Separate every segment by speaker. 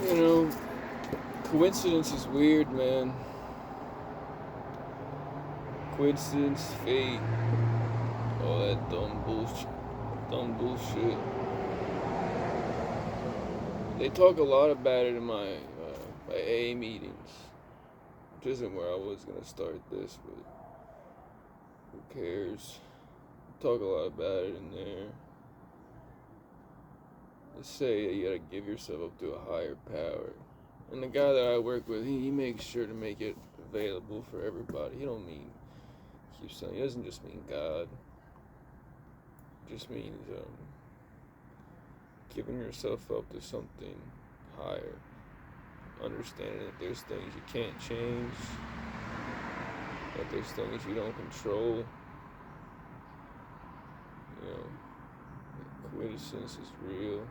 Speaker 1: You know, coincidence is weird, man. Coincidence, fate, all that dumb bullshit. They talk a lot about it in my AA meetings, which isn't where I was gonna start this, but who cares? They talk a lot about it in there. They say that you gotta give yourself up to a higher power. And the guy that I work with, he makes sure to make it available for everybody. He don't mean keep saying. He doesn't just mean God. It just means giving yourself up to something higher. Understanding that there's things you can't change. That there's things you don't control. You know, coincidence is real.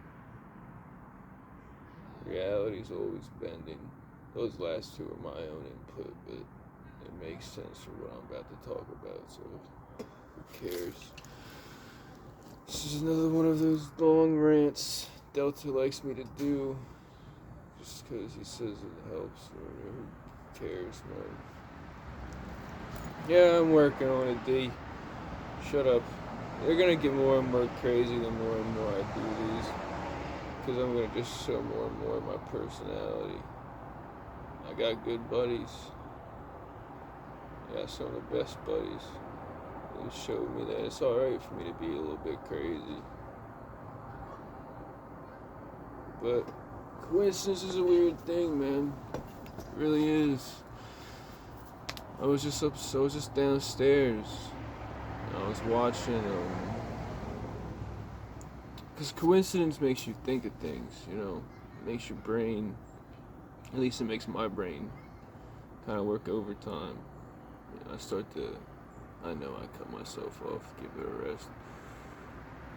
Speaker 1: Reality is always bending. Those last two are my own input, but it makes sense for what I'm about to talk about, so who cares? This is another one of those long rants Delta likes me to do just because he says it helps, or who cares, man? Yeah, I'm working on it, D. Shut up. They're gonna get more and more crazy the more and more I do these, because I'm gonna just show more and more of my personality. I got good buddies. I got some of the best buddies. They showed me that it's alright for me to be a little bit crazy. But coincidence is a weird thing, man. It really is. I was just downstairs. I was watching, because coincidence makes you think of things, you know. It makes your brain, at least it makes my brain, kind of work overtime. You know, I know I cut myself off, give it a rest.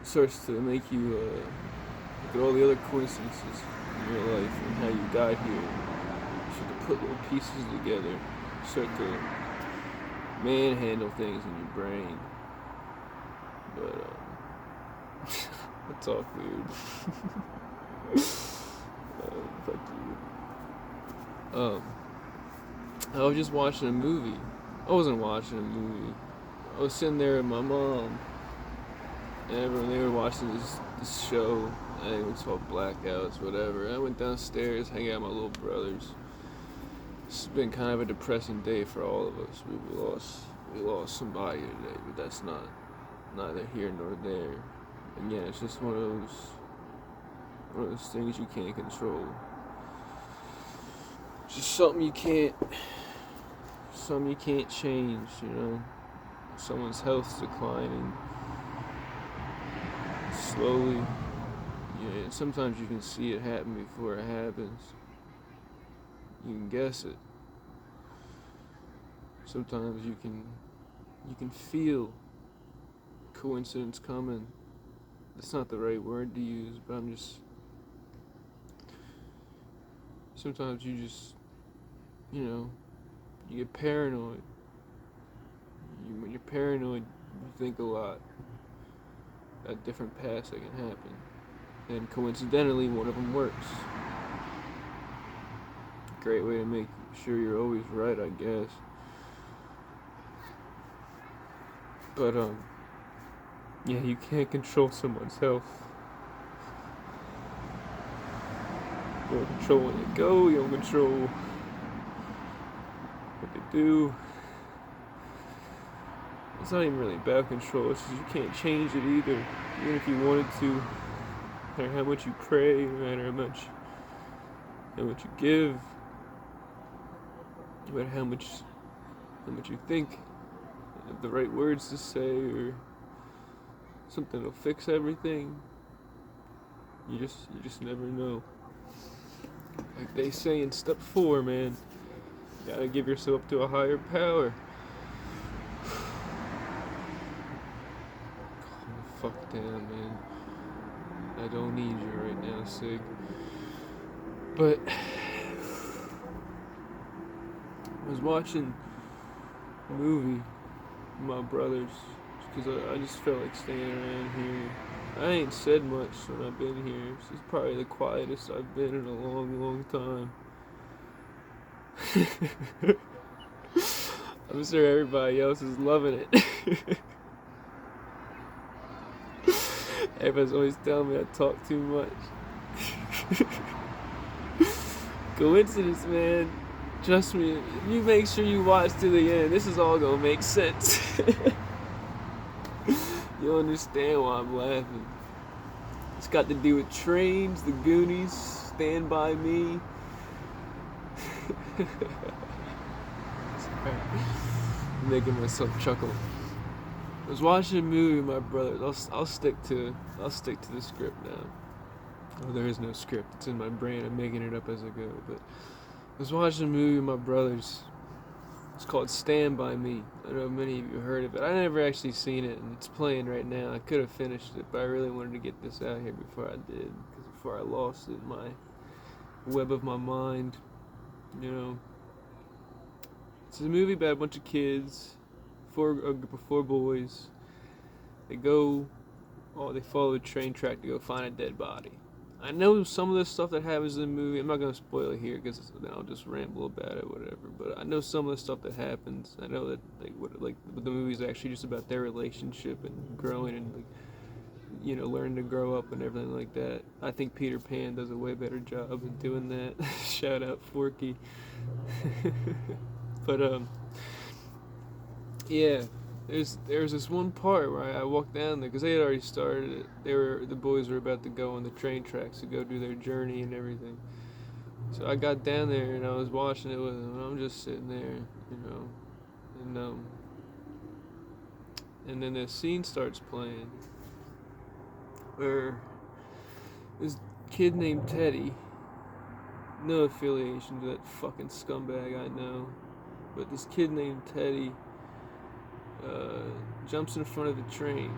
Speaker 1: It starts to make you look at all the other coincidences in your life and how you got here. You start to put little pieces together. You start to manhandle things in your brain. But, I talk weird. Fuck you. I was just watching a movie. I wasn't watching a movie. I was sitting there with my mom, and everyone, they were watching this show. I think it was called Blackouts, whatever. I went downstairs, hang out with my little brothers. It's been kind of a depressing day for all of us. We lost somebody today, but that's neither here nor there. And yeah, it's just one of those things you can't control. Just something you can't change, you know. Someone's health's declining slowly. Yeah, and sometimes you can see it happen before it happens. You can guess it. Sometimes you can feel coincidence coming. That's not the right word to use, but sometimes you just, you know, you get paranoid. When you're paranoid, you think a lot at different paths that can happen. And coincidentally, one of them works. Great way to make sure you're always right, I guess. But, yeah, you can't control someone's health. You don't control when they go, you don't control what they do. It's not even really about control, it's just you can't change it either. Even if you wanted to, no matter how much you pray, no matter how much you give, no matter how much you think of the right words to say or something that'll fix everything, you just never know. Like they say in step 4, man, you gotta give yourself up to a higher power. Calm the fuck down, man. I don't need you right now, Sig. But I was watching a movie with my brothers because I just felt like staying around here I ain't said much when I've been here. This is probably the quietest I've been in a long, long time. I'm sure everybody else is loving it. Everybody's always telling me I talk too much. Coincidence, man. Trust me, if you make sure you watch to the end, this is all gonna make sense. You'll understand why I'm laughing. It's got to do with trains, the Goonies, Stand By Me. Making myself chuckle. I was watching a movie with my brothers. I'll stick to the script now. Oh, there is no script. It's in my brain. I'm making it up as I go. But I was watching a movie with my brothers. It's called Stand By Me. I don't know if many of you heard of it. I never actually seen it, and it's playing right now. I could have finished it, but I really wanted to get this out here before I did, because before I lost it in my web of my mind, you know. It's a movie about a bunch of kids, a group of four boys. They follow a train track to go find a dead body. I know some of the stuff that happens in the movie. I'm not gonna spoil it here because then I'll just ramble about it, whatever. But I know some of the stuff that happens. I know that the movie is actually just about their relationship and growing and learning to grow up and everything like that. I think Peter Pan does a way better job of doing that. Shout out Forky. But yeah. There's this one part where I walked down there because they had already started it. The boys were about to go on the train tracks to go do their journey and everything. So I got down there and I was watching it with them, and I'm just sitting there, and then the scene starts playing where this kid named Teddy, no affiliation to that fucking scumbag I know, but this kid named Teddy jumps in front of the train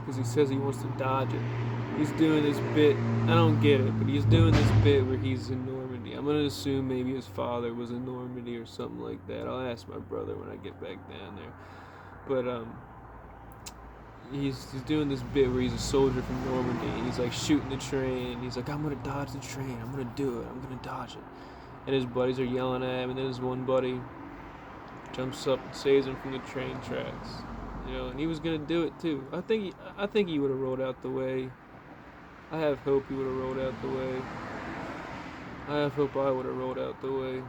Speaker 1: because he says he wants to dodge it. He's doing this bit, I don't get it, but he's doing this bit where he's in Normandy. I'm gonna assume maybe his father was in Normandy or something like that. I'll ask my brother when I get back down there. But he's doing this bit where he's a soldier from Normandy and he's like shooting the train. He's like, I'm gonna dodge the train, I'm gonna do it, I'm gonna dodge it. And his buddies are yelling at him, and then his one buddy jumps up and saves him from the train tracks, and he was gonna do it too. I think he would have rolled out the way. I have hope he would have rolled out the way. I have hope I would have rolled out the way.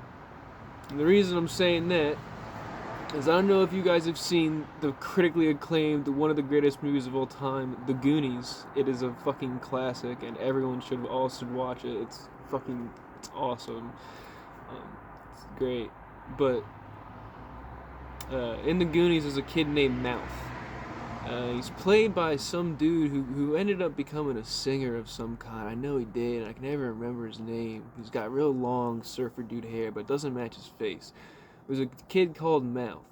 Speaker 1: And the reason I'm saying that is I don't know if you guys have seen the critically acclaimed, one of the greatest movies of all time, The Goonies. It is a fucking classic, and everyone should watch it. It's awesome. It's great, but. In The Goonies, there's a kid named Mouth. He's played by some dude who ended up becoming a singer of some kind. I know he did, and I can never remember his name. He's got real long surfer dude hair, but it doesn't match his face. There's a kid called Mouth,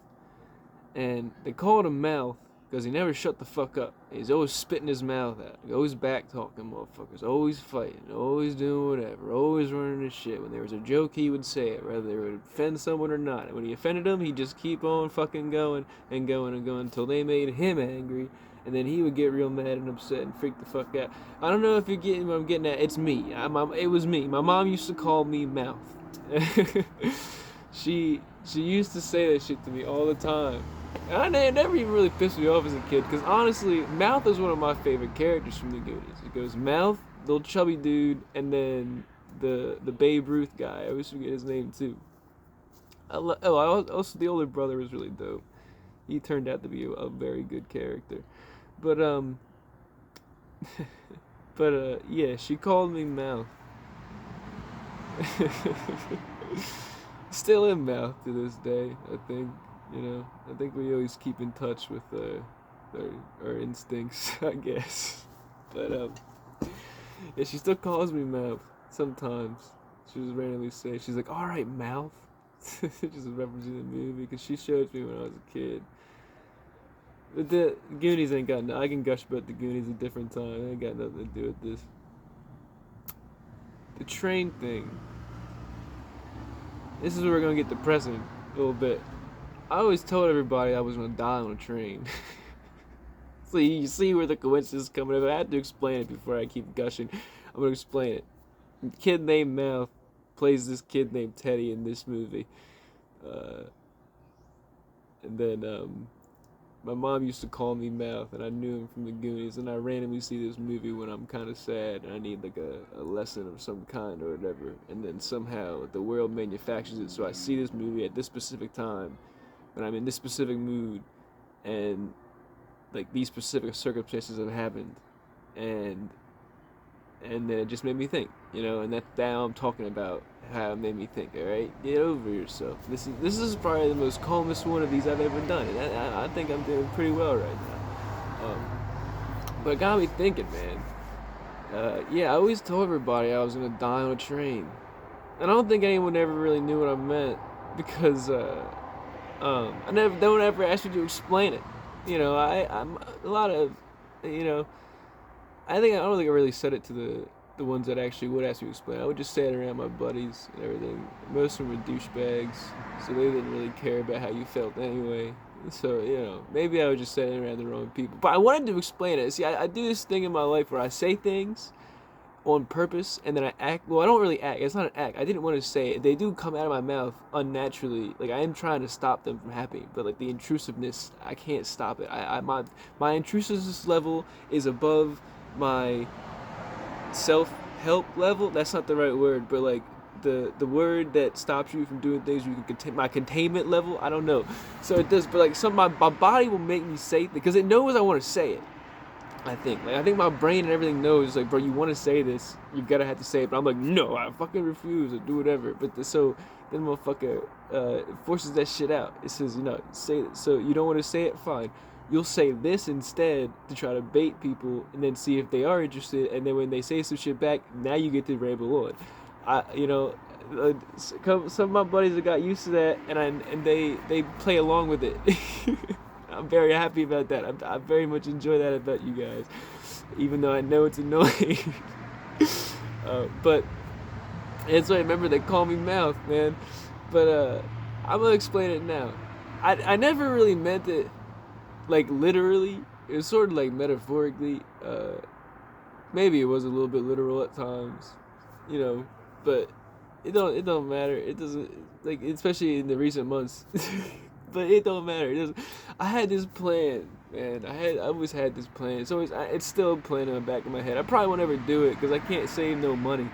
Speaker 1: and they called him Mouth because he never shut the fuck up. He's always spitting his mouth out. He's always back talking motherfuckers. Always fighting. Always doing whatever. Always running his shit. When there was a joke, he would say it, whether it would offend someone or not. And when he offended them, he'd just keep on fucking going and going and going until they made him angry. And then he would get real mad and upset and freak the fuck out. I don't know if you're getting what I'm getting at. It's me. It was me. My mom used to call me Mouth. She used to say that shit to me all the time. And it never even really pissed me off as a kid, because honestly, Mouth is one of my favorite characters from the Goonies. It goes Mouth, little chubby dude, and then the Babe Ruth guy. I always forget his name too. Also the older brother was really dope. He turned out to be a very good character. But yeah, she called me Mouth. Still in Mouth to this day, I think. I think we always keep in touch with our instincts, I guess. But yeah, she still calls me Mouth sometimes. She just randomly say, she's like, "All right, Mouth." Just referencing the movie because she showed me when I was a kid. But the Goonies ain't got I can gush about the Goonies a different time. It ain't got nothing to do with this. The train thing. This is where we're gonna get depressing a little bit. I always told everybody I was gonna die on a train. So you see where the coincidence is coming in. I have to explain it before I keep gushing. I'm gonna explain it. Kid named Mouth plays this kid named Teddy in this movie. Uh, and then my mom used to call me Mouth, and I knew him from the Goonies. And I randomly see this movie when I'm kind of sad and I need like a lesson of some kind or whatever. And then somehow the world manufactures it. So I see this movie at this specific time when I'm in this specific mood, and like these specific circumstances have happened, and then it just made me think, and that's now I'm talking about how it made me think. All right, get over yourself. This is probably the most calmest one of these I've ever done, and I think I'm doing pretty well right now. But it got me thinking, man. Yeah, I always told everybody I was gonna die on a train, and I don't think anyone ever really knew what I meant because no one ever asked me to explain it. I'm a lot of, I don't think I really said it to the ones that actually would ask me to explain. I would just say it around my buddies and everything. Most of them were douchebags, so they didn't really care about how you felt anyway. So, maybe I was just saying it around the wrong people. But I wanted to explain it. See, I do this thing in my life where I say things on purpose and then I act. Well, I don't really act. It's not an act. I didn't want to say it. They do come out of my mouth unnaturally. Like, I am trying to stop them from happening, but like the intrusiveness, I can't stop it. My intrusiveness level is above my self-help level. That's not the right word, but like the word that stops you from doing things you can contain, my containment level, I don't know. So it does, but like my body will make me say it because it knows I want to say it. I think my brain and everything knows, like, bro, you want to say this, you gotta have to say it. But I'm like, no, I fucking refuse to do whatever. But so then motherfucker forces that shit out. It says, say it. So you don't want to say it, fine. You'll say this instead to try to bait people and then see if they are interested. And then when they say some shit back, now you get to ramble on. Some of my buddies have got used to that, and they play along with it. I'm very happy about that. I very much enjoy that about you guys, even though I know it's annoying. But and so I remember they call me Mouth, man. But I'm gonna explain it now. I never really meant it like literally. It was sort of like metaphorically. Maybe it was a little bit literal at times, but it don't matter. It doesn't, like, especially in the recent months. But it don't matter. I had this plan, man. I always had this plan. It's still a plan in the back of my head. I probably won't ever do it because I can't save no money.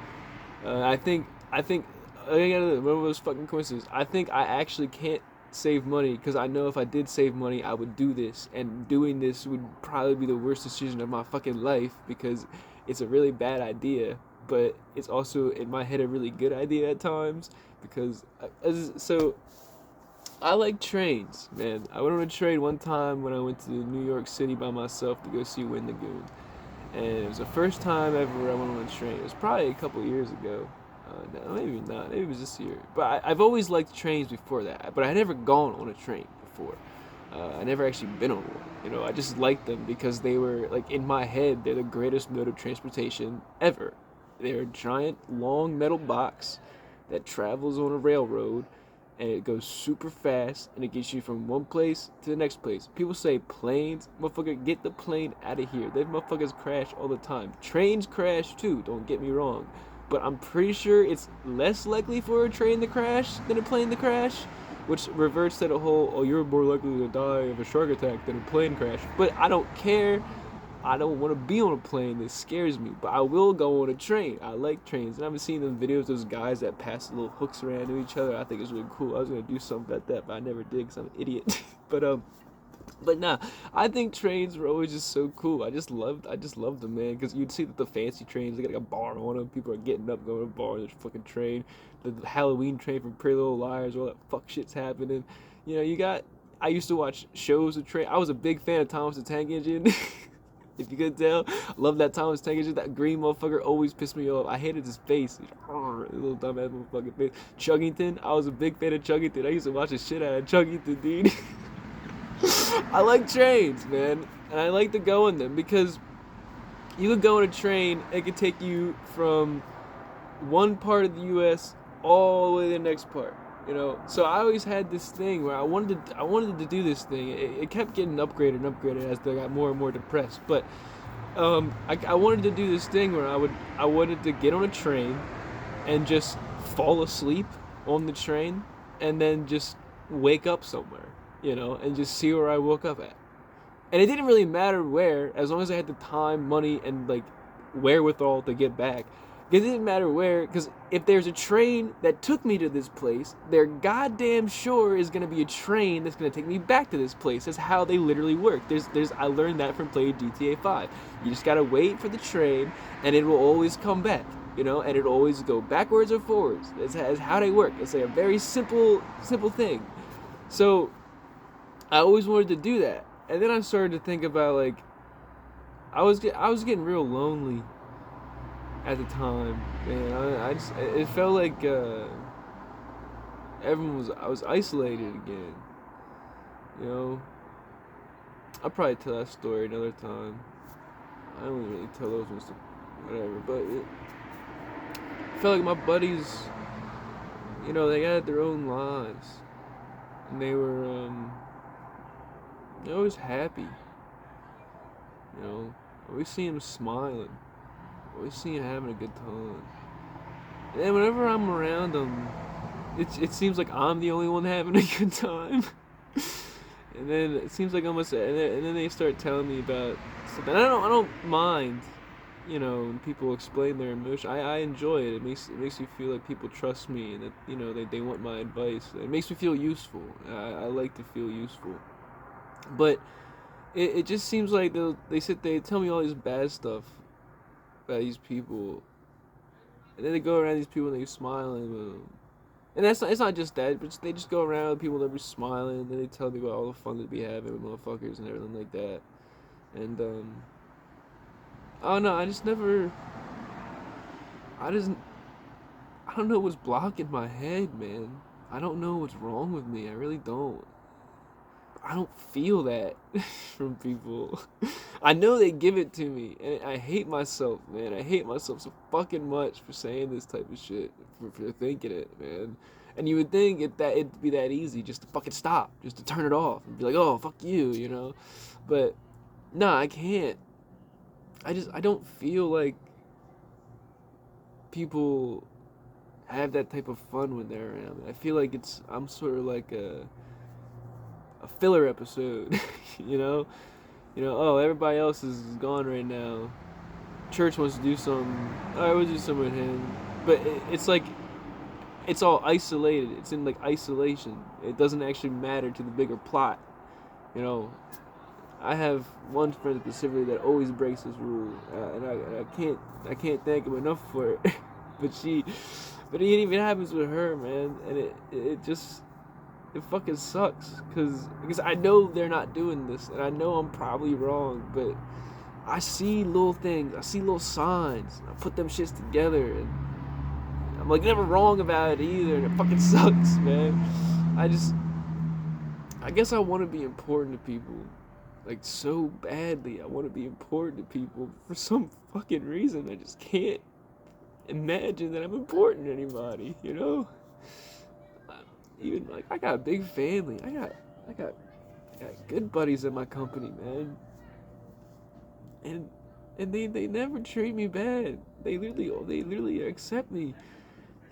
Speaker 1: I think remember those fucking coincidences. I think I actually can't save money because I know if I did save money, I would do this, and doing this would probably be the worst decision of my fucking life because it's a really bad idea, but it's also in my head a really good idea at times because I like trains, man. I went on a train one time when I went to New York City by myself to go see Wind Lagoon. And it was the first time ever I went on a train. It was probably a couple years ago. No, maybe not. Maybe it was this year. But I've always liked trains before that. But I had never gone on a train before. I never actually been on one. I just liked them because they were, like, in my head, they're the greatest mode of transportation ever. They're a giant, long metal box that travels on a railroad. And it goes super fast, and it gets you from one place to the next place. People say planes. Motherfucker, get the plane out of here. Those motherfuckers crash all the time. Trains crash too, don't get me wrong. But I'm pretty sure it's less likely for a train to crash than a plane to crash. Which reverts to the whole, you're more likely to die of a shark attack than a plane crash. But I don't care. I don't want to be on a plane. It scares me. But I will go on a train. I like trains. And I've been seeing them videos, those guys that pass the little hooks around to each other. I think it's really cool. I was going to do something about that, but I never did because I'm an idiot. But nah, I think trains were always just so cool. I just loved them, man. Because you'd see that the fancy trains, they got like a bar on them. People are getting up, going to a bar. There's a fucking train. The Halloween train from Pretty Little Liars. All that fuck shit's happening. I used to watch shows of train. I was a big fan of Thomas the Tank Engine. If you could tell, I love that Thomas Tank Engine. That green motherfucker always pissed me off. I hated his face. His little dumbass motherfucking face. Chuggington, I was a big fan of Chuggington. I used to watch the shit out of Chuggington, dude. I like trains, man. And I like to go on them because you could go on a train, it could take you from one part of the U.S. all the way to the next part. you know. So I always had this thing where I wanted to do this thing. It kept getting upgraded and upgraded as I got more and more depressed. But I wanted to do this thing where I wanted to get on a train and just fall asleep on the train and then just wake up somewhere, you know, and just see where I woke up at. And it didn't really matter where, as long as I had the time, money, and like wherewithal to get back. It didn't matter where, because if there's a train that took me to this place, there goddamn sure is gonna be a train that's gonna take me back to this place. That's how they literally work. I learned that from playing GTA 5. You just gotta wait for the train, and it will always come back, you know, and it'll always go backwards or forwards. That's how they work. It's like a very simple thing. So I always wanted to do that, and then I started to think about like I was getting real lonely at the time, man. I just it felt like I was isolated again. You know, I'll probably tell that story another time. I don't really tell those ones to whatever, but it felt like my buddies, you know, they had their own lives, and they were always happy. You know, I always see them smiling. I always see them having a good time. And then whenever I'm around them, it seems like I'm the only one having a good time. And then it seems like almost, and then they start telling me about stuff. And I don't mind, you know, when people explain their emotion. I enjoy it. It makes me feel like people trust me, and that, you know, they want my advice. It makes me feel useful. I like to feel useful. But it just seems like they tell me all this bad stuff about these people, and then they go around these people and they smiling, and it's not just that, but they just go around with people that be smiling, and then they tell me about all the fun that be having with motherfuckers and everything like that, and I don't know, I don't know what's blocking my head, man. I don't know what's wrong with me. I really don't. I don't feel that from people. I know they give it to me, and I hate myself, man. I hate myself so fucking much for saying this type of shit, for thinking it, man. And you would think it'd be that easy just to fucking stop, just to turn it off and be like, oh, fuck you, you know? But, nah, I can't. I don't feel like people have that type of fun when they're around. I feel like I'm sort of like a filler episode, you know, oh, everybody else is gone right now. Church wants to do something. I would do something with him, but it's like it's all isolated. It's in like isolation. It doesn't actually matter to the bigger plot, you know. I have one friend specifically that always breaks this rule, and I can't thank him enough for it. but it even happens with her, man, and it just. It fucking sucks, because I know they're not doing this, and I know I'm probably wrong, but I see little things, I see little signs, I put them shits together, and I'm like never wrong about it either, and it fucking sucks, man. I guess I want to be important to people, like so badly. I want to be important to people for some fucking reason. I just can't imagine that I'm important to anybody, you know? Even like I got a big family. I got good buddies in my company, man. And they never treat me bad. They literally accept me.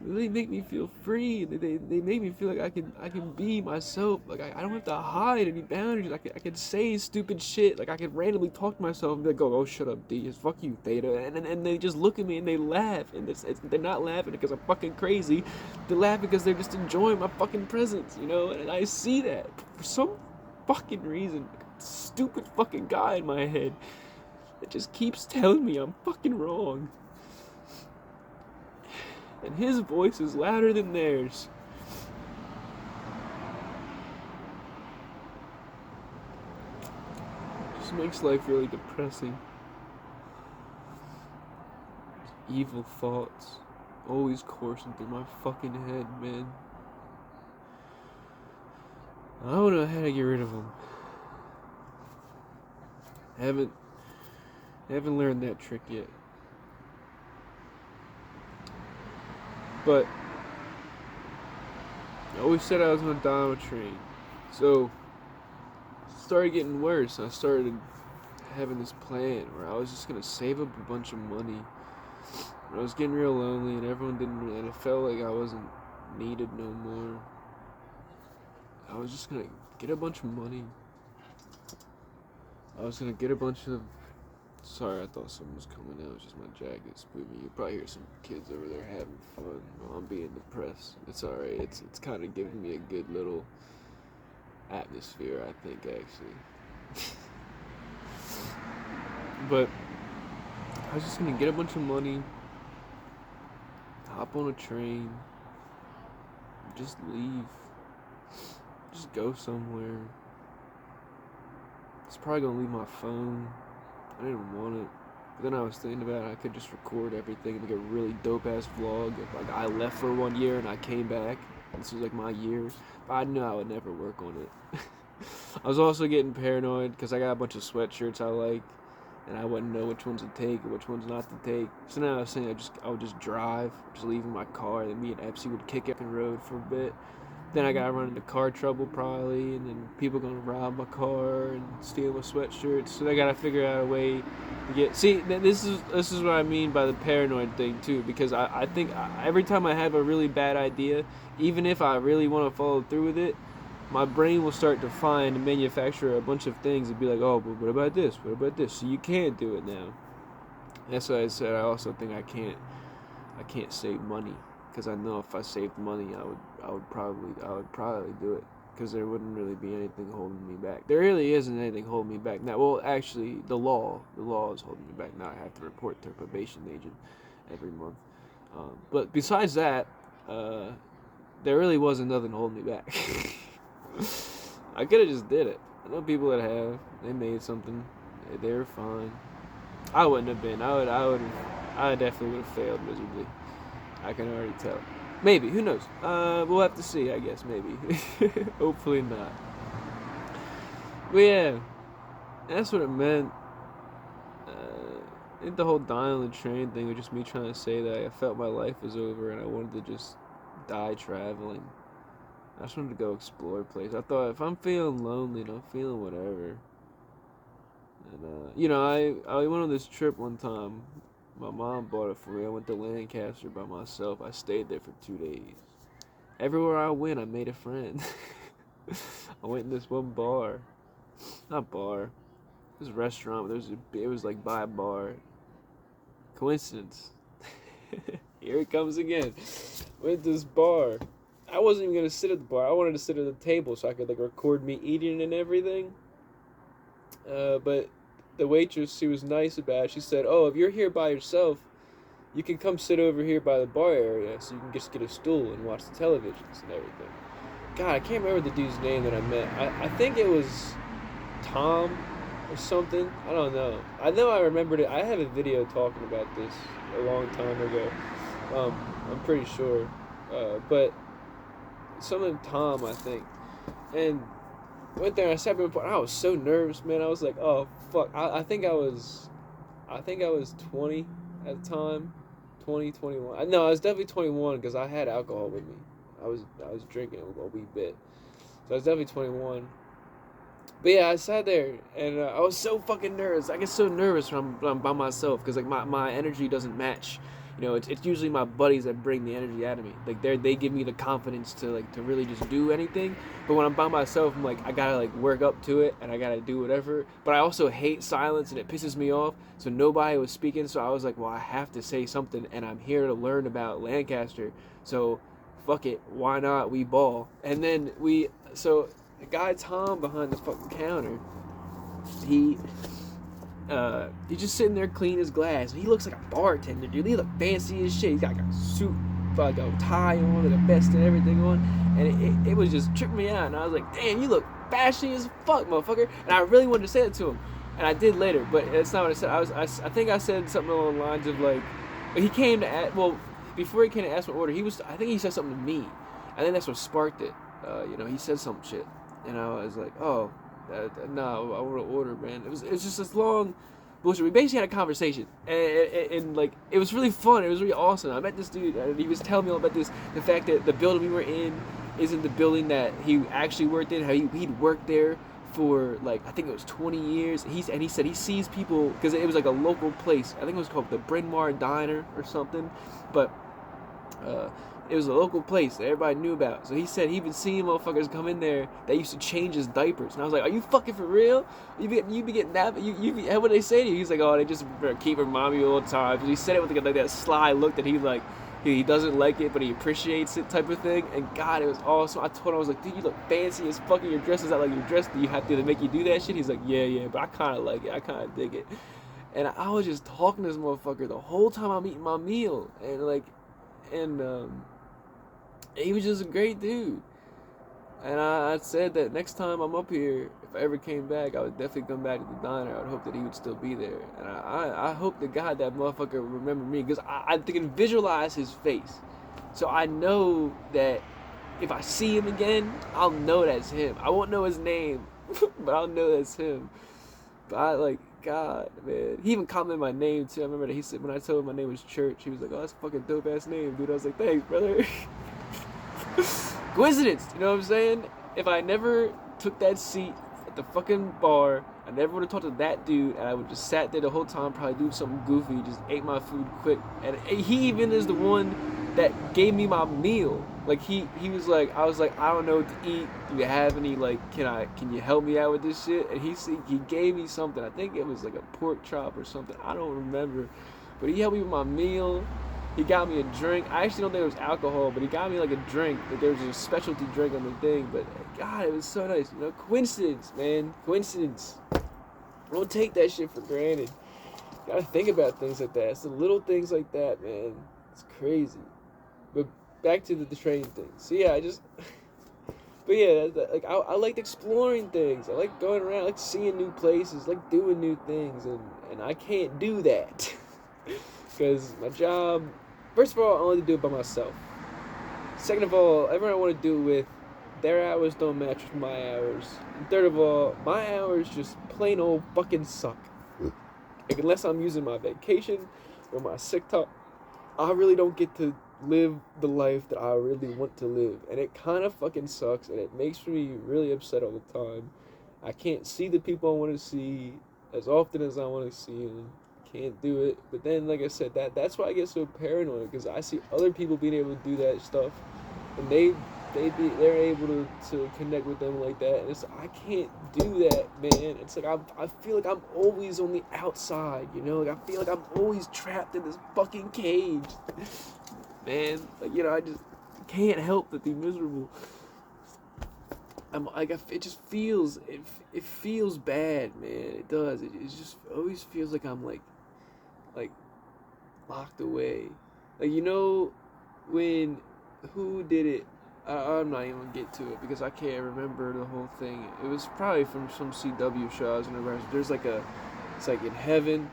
Speaker 1: They make me feel free. They make me feel like I can be myself. Like I don't have to hide any boundaries. I can say stupid shit. Like I can randomly talk to myself and be like, oh shut up, D. It's fuck you, Theta. And they just look at me and they laugh. And they're not laughing because I'm fucking crazy. They laugh because they're just enjoying my fucking presence, you know. And I see that for some fucking reason. Stupid fucking guy in my head that just keeps telling me I'm fucking wrong. And his voice is louder than theirs. Just makes life really depressing. Evil thoughts always coursing through my fucking head, man. I don't know how to get rid of them. I haven't learned that trick yet. But I always said I was gonna die on a train. So it started getting worse. I started having this plan where I was just gonna save up a bunch of money. I was getting real lonely, and everyone didn't really, and it felt like I wasn't needed no more. I was just gonna get a bunch of money. I was gonna get a bunch of. Sorry, I thought someone was coming out. It was just my jacket spooking. You probably hear some kids over there having fun while I'm being depressed. It's alright. It's kind of giving me a good little atmosphere, I think, actually. But I was just gonna get a bunch of money, hop on a train, just leave, just go somewhere. It's probably gonna leave my phone. I didn't want it. But then I was thinking about it, I could just record everything and make a really dope ass vlog. If like I left for 1 year and I came back, this was like my year. But I knew I would never work on it. I was also getting paranoid because I got a bunch of sweatshirts I like, and I wouldn't know which ones to take and which ones not to take. So now I was saying I would just drive, just leave in my car, and then me and Epsy would kick up the road for a bit. Then I gotta run into car trouble probably, and then people gonna rob my car and steal my sweatshirts. So I gotta figure out a way to get. See, this is what I mean by the paranoid thing too, because I think every time I have a really bad idea, even if I really want to follow through with it, my brain will start to find and manufacture a bunch of things and be like, oh, but what about this? What about this? So you can't do it now. That's why I said I also think I can't save money. Because I know if I saved money, I would probably do it. Because there wouldn't really be anything holding me back. There really isn't anything holding me back now. Well, actually, the law is holding me back now. I have to report to a probation agent every month. But besides that, there really wasn't nothing holding me back. I could have just did it. I know people that have. They made something. They were fine. I wouldn't have been. I definitely would have failed miserably. I can already tell. Maybe. Who knows? We'll have to see, I guess. Maybe. Hopefully not. But yeah. That's what it meant. I think the whole dying on the train thing was just me trying to say that I felt my life was over and I wanted to just die traveling. I just wanted to go explore places. I thought if I'm feeling lonely and I'm feeling whatever. And, I went on this trip one time. My mom bought it for me. I went to Lancaster by myself. I stayed there for 2 days. Everywhere I went, I made a friend. I went in this one bar. Not bar. This restaurant. It was like by a bar. Coincidence. Here it comes again. Went to this bar. I wasn't even going to sit at the bar. I wanted to sit at the table so I could like record me eating and everything. But the waitress, she was nice about it. She said, oh, if you're here by yourself, you can come sit over here by the bar area so you can just get a stool and watch the televisions and everything. God, I can't remember the dude's name that I met. I think it was Tom or something. I don't know. I know I remembered it. I have a video talking about this a long time ago. I'm pretty sure. But something Tom, I think. And went there and I sat there and I was so nervous, man. I was like, oh fuck. I think I was 20 at the time. 20, 21. No, I was definitely 21 because I had alcohol with me. I was drinking a wee bit. So I was definitely 21. But yeah, I sat there and I was so fucking nervous. I get so nervous when I'm by myself because like my energy doesn't match. You know, it's usually my buddies that bring the energy out of me. Like they give me the confidence to really just do anything. But when I'm by myself, I'm like I gotta like work up to it and I gotta do whatever. But I also hate silence and it pisses me off. So nobody was speaking. So I was like, well, I have to say something and I'm here to learn about Lancaster. So fuck it, why not? We ball. And then so the guy Tom behind the fucking counter, he's just sitting there cleaning his glass. He looks like a bartender, dude. He look fancy as shit. He's got like a suit, like a tie on, and a vest and everything on. And it was just tripping me out. And I was like, damn, you look fashy as fuck, motherfucker. And I really wanted to say it to him. And I did later, but that's not what I said. I think I said something along the lines of like, he came to before he came to ask my order, I think he said something to me. I think that's what sparked it. He said some shit. And I was like, oh, no, I want to order, man. It was just this long bullshit. We basically had a conversation, and like it was really fun. It was really awesome. I met this dude, and he was telling me all about the fact that the building we were in, isn't the building that he actually worked in. How he'd worked there for like I think it was 20 years. He said he sees people because it was like a local place. I think it was called the Bryn Mawr Diner or something, but it was a local place that everybody knew about. So he said he been seeing motherfuckers come in there that used to change his diapers. And I was like, are you fucking for real? You be getting that? What would they say to you? He's like, oh, they just keep reminding me all the time. And he said it with like that sly look that he doesn't like it, but he appreciates it type of thing. And God, it was awesome. I told him, I was like, dude, you look fancy as fucking. Your dress is not like your dress. Do you have to make you do that shit? He's like, yeah, but I kind of like it. I kind of dig it. And I was just talking to this motherfucker the whole time I'm eating my meal. And he was just a great dude. And I said that next time I'm up here, if I ever came back, I would definitely come back to the diner. I would hope that he would still be there. And I hope to God that motherfucker would remember me, because I can visualize his face. So I know that if I see him again, I'll know that's him. I won't know his name, but I'll know that's him. But God, man. He even commented my name too. I remember that he said, when I told him my name was Church, he was like, oh, that's a fucking dope ass name, dude. I was like, thanks, brother. Coincidence, you know what I'm saying? If I never took that seat at the fucking bar, I never would have talked to that dude, and I would just sat there the whole time, probably doing something goofy, just ate my food quick. And he even is the one that gave me my meal. Like he was like, I was like, I don't know what to eat. Do you have any, can you help me out with this shit? And he gave me something. I think it was like a pork chop or something. I don't remember. But he helped me with my meal. He got me a drink. I actually don't think it was alcohol, but he got me like a drink. Like there was a specialty drink on the thing. But God, it was so nice. You know, coincidence, man. Coincidence. Don't take that shit for granted. You gotta think about things like that. It's the little things like that, man. It's crazy. But back to the train thing. So yeah, but yeah, I liked exploring things. I like going around, I like seeing new places, I like doing new things, and I can't do that because my job. First of all, I only do it by myself. Second of all, everyone I want to do it with, their hours don't match with my hours. And third of all, my hours just plain old fucking suck. Like, unless I'm using my vacation or my sick time, I really don't get to live the life that I really want to live. And it kind of fucking sucks, and it makes me really upset all the time. I can't see the people I want to see as often as I want to see them. Can't do it. But then, like I said, that's why I get so paranoid, because I see other people being able to do that stuff, and they're able to connect with them like that, and it's I can't do that, man. It's like I feel like I'm always on the outside, you know, like I feel like I'm always trapped in this fucking cage, man. Like, you know, I just can't help but be miserable. I'm like, it just feels it feels bad, man. It does. It just always feels like I'm like locked away. Like, you know, when who did it? I'm not even gonna get to it because I can't remember the whole thing. It was probably from some CW show I was gonna watch. There's it's like in heaven,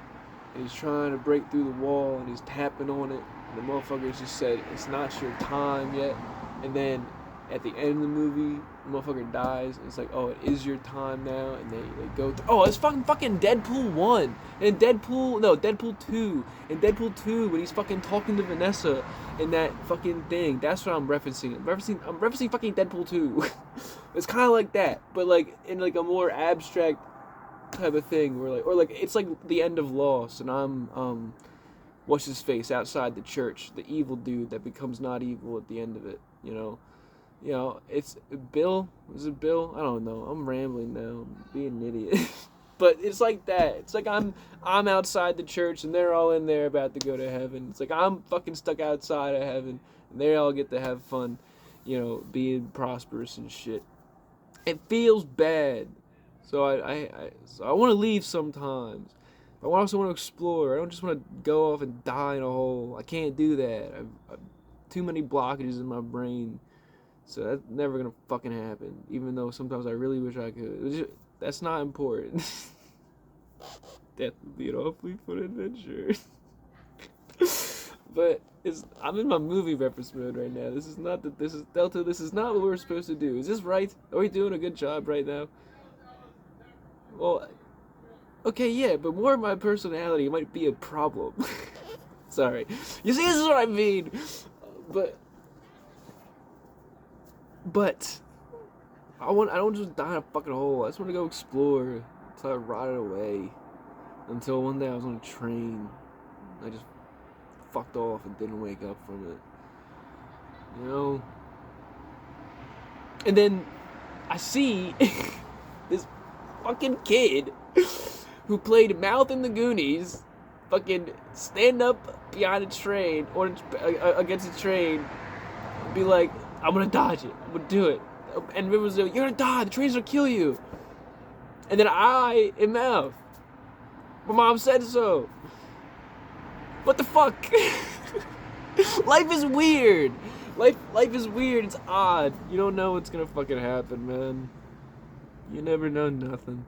Speaker 1: and he's trying to break through the wall, and he's tapping on it, and the motherfucker just said, "It's not your time yet," and then at the end of the movie, the motherfucker dies, and it's like, oh, it is your time now, and they go through, oh, it's fucking Deadpool 1, and Deadpool 2, and Deadpool 2, when he's fucking talking to Vanessa, in that fucking thing. That's what I'm referencing. I'm referencing fucking Deadpool 2. It's kind of like that, but like in like a more abstract type of thing, where it's like the end of Lost, and I'm what's his face outside the church, the evil dude that becomes not evil at the end of it, you know. You know, it's Bill. Is it Bill? I don't know. I'm rambling now. I'm being an idiot. But it's like that. It's like I'm outside the church and they're all in there about to go to heaven. It's like I'm fucking stuck outside of heaven and they all get to have fun, you know, being prosperous and shit. It feels bad. So I want to leave sometimes. I also want to explore. I don't just want to go off and die in a hole. I can't do that. I've too many blockages in my brain. So that's never gonna fucking happen. Even though sometimes I really wish I could. That's not important. Death would be an awfully fun adventure. But I'm in my movie reference mode right now. This is Delta. This is not what we're supposed to do. Is this right? Are we doing a good job right now? Well, okay, yeah, but more of my personality might be a problem. Sorry. You see, this is what I mean. But But I don't just die in a fucking hole. I just want to go explore until I rotted away. Until one day I was on a train. I just fucked off and didn't wake up from it. You know? And then I see this fucking kid who played Mouth in the Goonies fucking stand up behind a train or against a train and be like, I'm gonna dodge it. I'm gonna do it. And River was like, you're gonna die. The train's gonna kill you. And then I am Mouth. My mom said so. What the fuck? Life is weird. Life is weird. It's odd. You don't know what's gonna fucking happen, man. You never know nothing.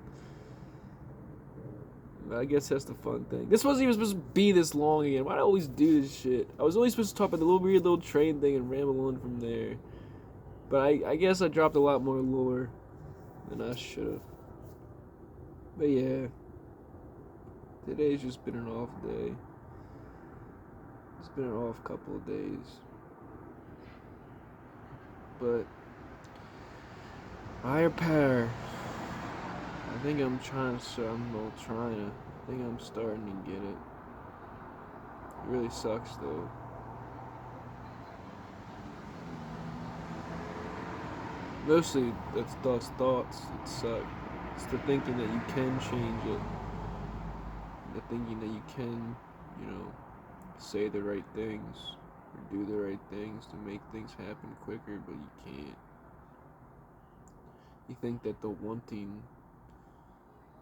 Speaker 1: I guess that's the fun thing. This wasn't even supposed to be this long again. Why do I always do this shit? I was only supposed to talk about the little weird little train thing and ramble on from there. But I guess I dropped a lot more lore than I should have. But yeah. Today's just been an off day. It's been an off couple of days. But higher power. I think I'm starting to get it. It really sucks though. Mostly that's thoughts that suck. It's the thinking that you can change it. The thinking that you can, say the right things or do the right things to make things happen quicker, but you can't. You think that the wanting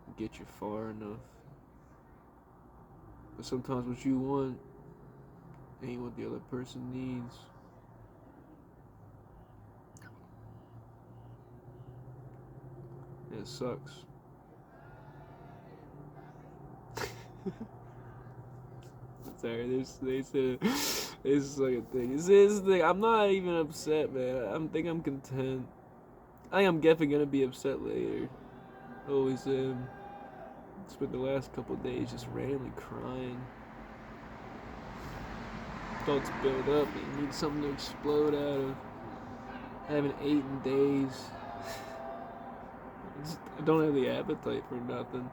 Speaker 1: will get you far enough, but sometimes what you want ain't what the other person needs. And it sucks. Sorry, this is like a thing. This is the thing. I'm not even upset, man. I'm content. I am definitely gonna be upset later. Always am. Spent the last couple of days just randomly crying. Thoughts build up. You need something to explode out of. I haven't eaten days. I don't have the appetite for nothing.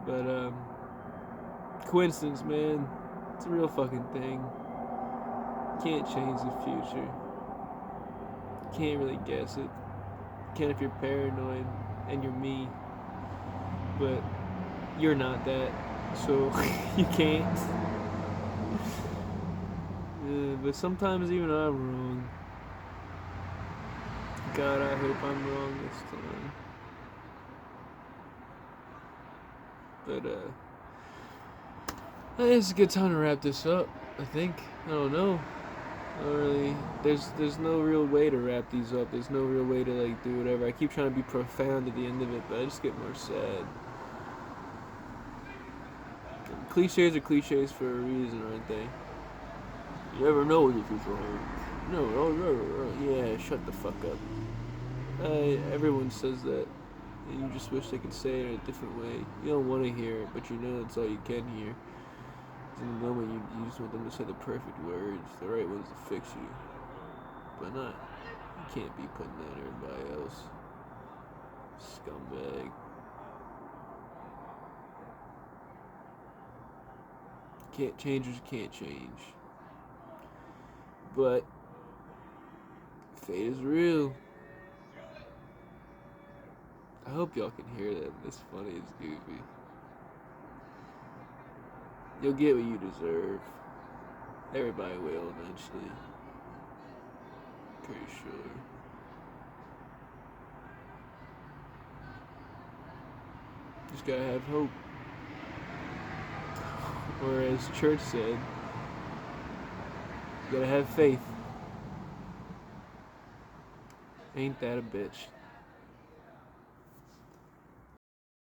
Speaker 1: But coincidence, man. It's a real fucking thing. Can't change the future. Can't really guess it. Can if you're paranoid and you're me. But you're not that, so you can't. But sometimes even I'm wrong. God, I hope I'm wrong this time. But it's a good time to wrap this up, I think. I don't know. Not really. There's no real way to wrap these up. There's no real way to do whatever. I keep trying to be profound at the end of it, but I just get more sad. Cliches are cliches for a reason, aren't they? You never know what the future holds. No, yeah, shut the fuck up. Everyone says that, and you just wish they could say it in a different way. You don't want to hear it, but you know it's all you can hear. In the moment, you just want them to say the perfect words, the right ones to fix you. But not. You can't be putting that on everybody else. Scumbag. Changers can't change. But fate is real. I hope y'all can hear that. It's funny, it's goofy. You'll get what you deserve. Everybody will eventually. Pretty sure. Just gotta have hope. Or as church said, you gotta have faith. Ain't that a bitch?